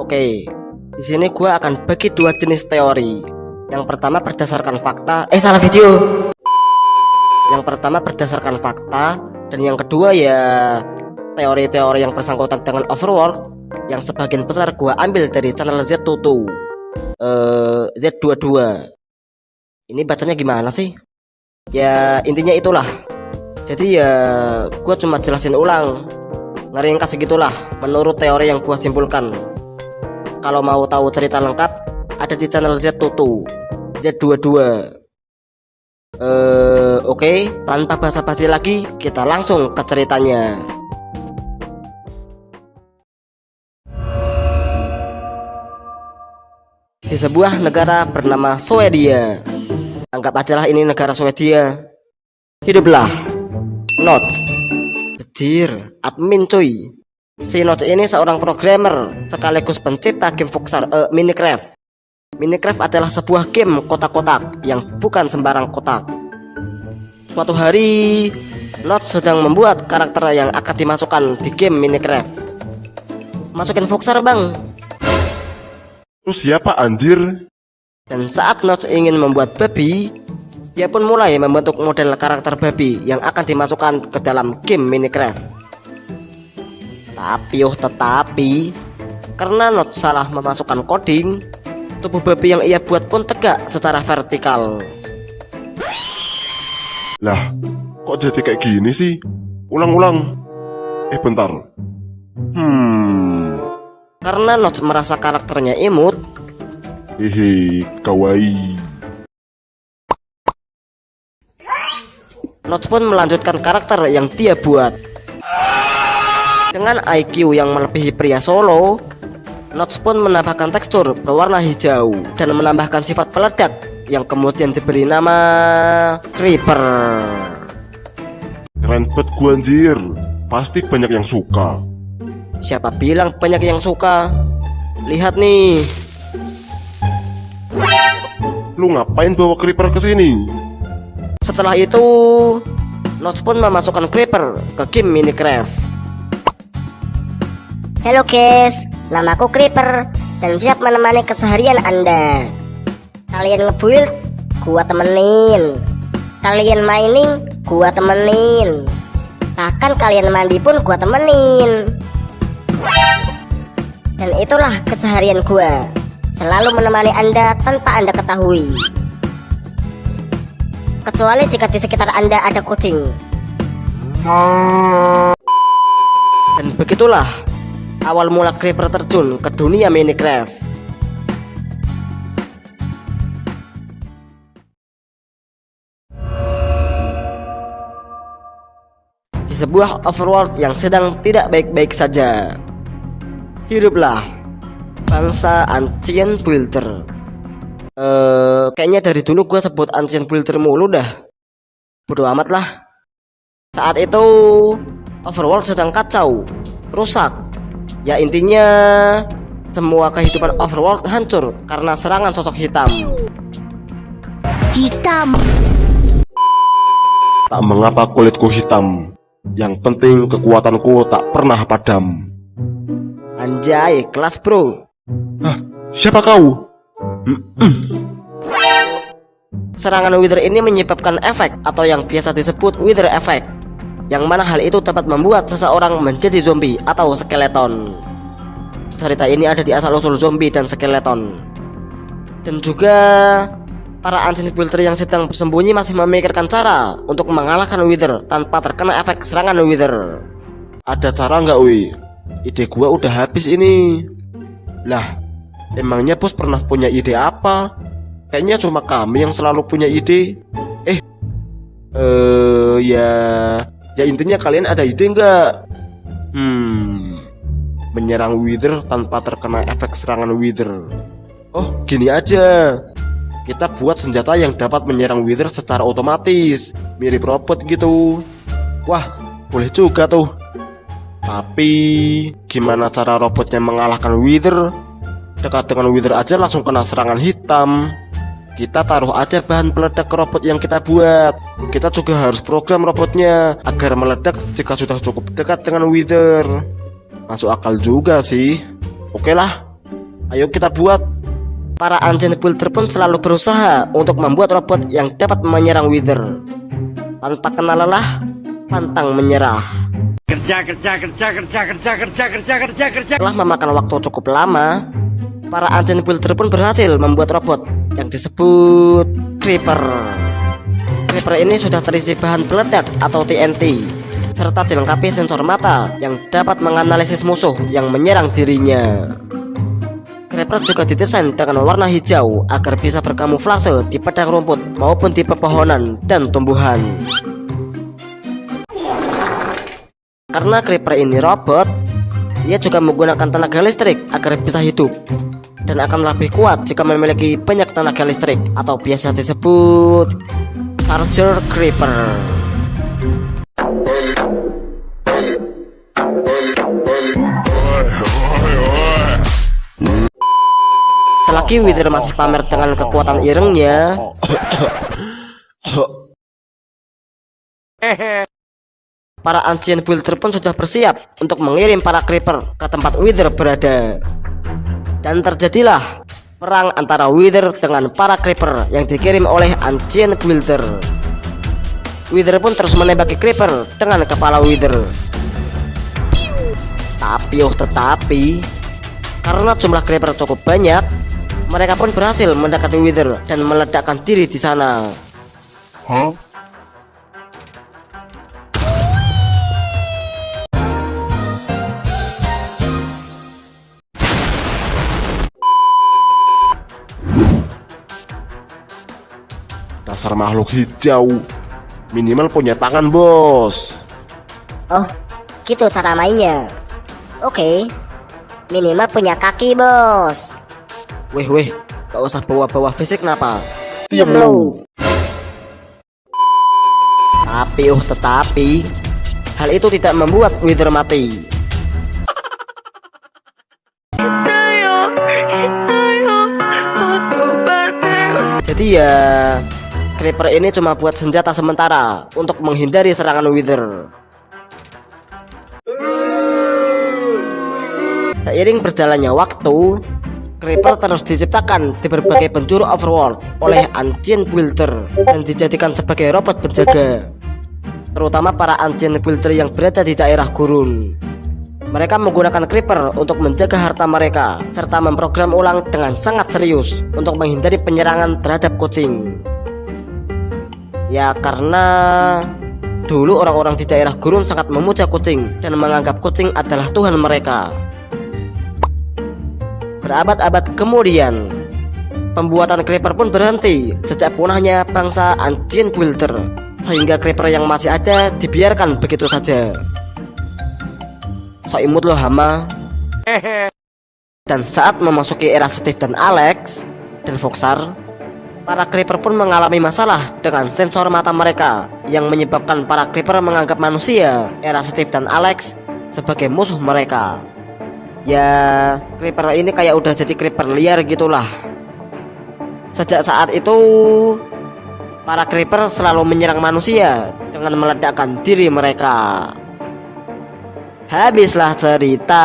Oke, di sini gua akan bagi dua jenis teori. Yang pertama berdasarkan fakta. Salah video. Yang pertama berdasarkan fakta, dan yang kedua ya teori-teori yang bersangkutan dengan Overworld, yang sebagian besar gua ambil dari channel Z22. Z22. Ini bacanya gimana sih? Ya intinya itulah. Jadi ya gua cuma jelasin ulang, ngeringkas segitulah menurut teori yang gua simpulkan. Kalau mau tahu cerita lengkap ada di channel Z22. Oke, tanpa basa-basi lagi kita langsung ke ceritanya. Di sebuah negara bernama Swedia, anggap ajalah ini negara Swedia, hiduplah Notch. Bejir, admin cuy. Si Notch ini seorang programmer sekaligus pencipta game Voxar Minecraft. Minecraft adalah sebuah game kotak-kotak yang bukan sembarang kotak. Suatu hari, Notch sedang membuat karakter yang akan dimasukkan di game Minecraft. Masukin Voxar bang. Lu siapa anjir? Dan saat Notch ingin membuat babi, dia pun mulai membentuk model karakter babi yang akan dimasukkan ke dalam game Minecraft. Tetapi karena Notch salah memasukkan coding, tubuh babi yang ia buat pun tegak secara vertikal. Lah, kok jadi kayak gini sih? Ulang-ulang. Bentar. Karena Notch merasa karakternya imut, Hehe, kawaii. Notch pun melanjutkan karakter yang dia buat. Dengan IQ yang melebihi pria solo, Notch pun menambahkan tekstur berwarna hijau dan menambahkan sifat peledak yang kemudian diberi nama Creeper. Keren banget gua anjir. Pasti banyak yang suka. Siapa bilang banyak yang suka? Lihat nih. Lu ngapain bawa creeper ke sini? Setelah itu, Notch pun memasukkan Creeper ke game Minecraft. Halo guys, namaku Creeper dan siap menemani keseharian Anda. Kalian ngebuild, gua temenin. Kalian mining, gua temenin. Bahkan kalian mandi pun gua temenin. Dan itulah keseharian gua, selalu menemani Anda tanpa Anda ketahui. Kecuali jika di sekitar Anda ada kucing. Dan begitulah awal mula Creeper terjun ke dunia Minecraft. Di sebuah overworld yang sedang tidak baik-baik saja, hiduplah bangsa Ancient Builder. Kayaknya dari dulu gue sebut Ancient Builder mulu dah. Bodo amat lah. Saat itu overworld sedang kacau, rusak. Ya intinya semua kehidupan overworld hancur karena serangan sosok hitam. Tak mengapa kulitku hitam, yang penting kekuatanku tak pernah padam. Anjay, kelas bro. Hah, siapa kau? Serangan Wither ini menyebabkan efek atau yang biasa disebut Wither Effect, yang mana hal itu dapat membuat seseorang menjadi zombie atau skeleton. Cerita ini ada di asal-usul zombie dan skeleton. Dan juga para Ancient Builder yang sedang bersembunyi masih memikirkan cara untuk mengalahkan Wither tanpa terkena efek serangan Wither. Ada cara nggak wi? Ide gua udah habis ini. Lah, emangnya bos pernah punya ide apa? Kayaknya cuma kami yang selalu punya ide. Ya intinya kalian ada ide nggak? Menyerang Wither tanpa terkena efek serangan Wither. Oh, gini aja. Kita buat senjata yang dapat menyerang Wither secara otomatis, mirip robot gitu. Wah, boleh juga tuh. Tapi gimana cara robotnya mengalahkan Wither? Dekat dengan Wither aja langsung kena serangan hitam. Kita taruh aja bahan peledak ke robot yang kita buat. Kita juga harus program robotnya agar meledak jika sudah cukup dekat dengan Wither. Masuk akal juga sih. Oke lah, Ayo kita buat. Para Ancient Builder pun selalu berusaha untuk membuat robot yang dapat menyerang Wither. Tanpa kenal lelah, pantang menyerah. Setelah memakan waktu cukup lama, para Ancient Builder pun berhasil membuat robot yang disebut Creeper. Creeper ini sudah terisi bahan peledak atau TNT, serta dilengkapi sensor mata yang dapat menganalisis musuh yang menyerang dirinya. Creeper juga didesain dengan warna hijau agar bisa berkamuflase di padang rumput maupun di pepohonan dan tumbuhan. Karena Creeper ini robot, ia juga menggunakan tenaga listrik agar bisa hidup, dan akan lebih kuat jika memiliki banyak tenaga listrik atau biasa disebut Charger Creeper. Selagi Wither masih pamer dengan kekuatan irengnya, para Ancient Builder pun sudah bersiap untuk mengirim para Creeper ke tempat Wither berada. Dan terjadilah perang antara Wither dengan para Creeper yang dikirim oleh Ancient Builder. Wither pun terus menembaki Creeper dengan kepala Wither. Tetapi karena jumlah Creeper cukup banyak, mereka pun berhasil mendekati Wither dan meledakkan diri di sana. Dasar makhluk hijau, minimal punya tangan, bos. Oh, gitu cara mainnya. Oke, minimal punya kaki, bos. Weh, gak usah bawa-bawa fisik kenapa? Diam lu. Tetapi hal itu tidak membuat Wither mati. Jadi ya, Creeper ini cuma buat senjata sementara untuk menghindari serangan Wither. Seiring berjalannya waktu, Creeper terus diciptakan di berbagai penjuru overworld oleh Ancient Builder dan dijadikan sebagai robot penjaga, terutama para Ancient Builder yang berada di daerah gurun. Mereka menggunakan Creeper untuk menjaga harta mereka, serta memprogram ulang dengan sangat serius untuk menghindari penyerangan terhadap kucing. Ya karena dulu orang-orang di daerah gurun sangat memuja kucing dan menganggap kucing adalah Tuhan mereka. Berabad-abad kemudian, pembuatan Creeper pun berhenti sejak punahnya bangsa Ancient Builder, sehingga Creeper yang masih ada dibiarkan begitu saja. So imut loh hama. Dan saat memasuki era Steve dan Alex dan Foxar, para Creeper pun mengalami masalah dengan sensor mata mereka yang menyebabkan para Creeper menganggap manusia era Steve dan Alex sebagai musuh mereka. Ya, Creeper ini kayak udah jadi Creeper liar gitulah. Sejak saat itu, para Creeper selalu menyerang manusia dengan meledakkan diri mereka. Habislah cerita.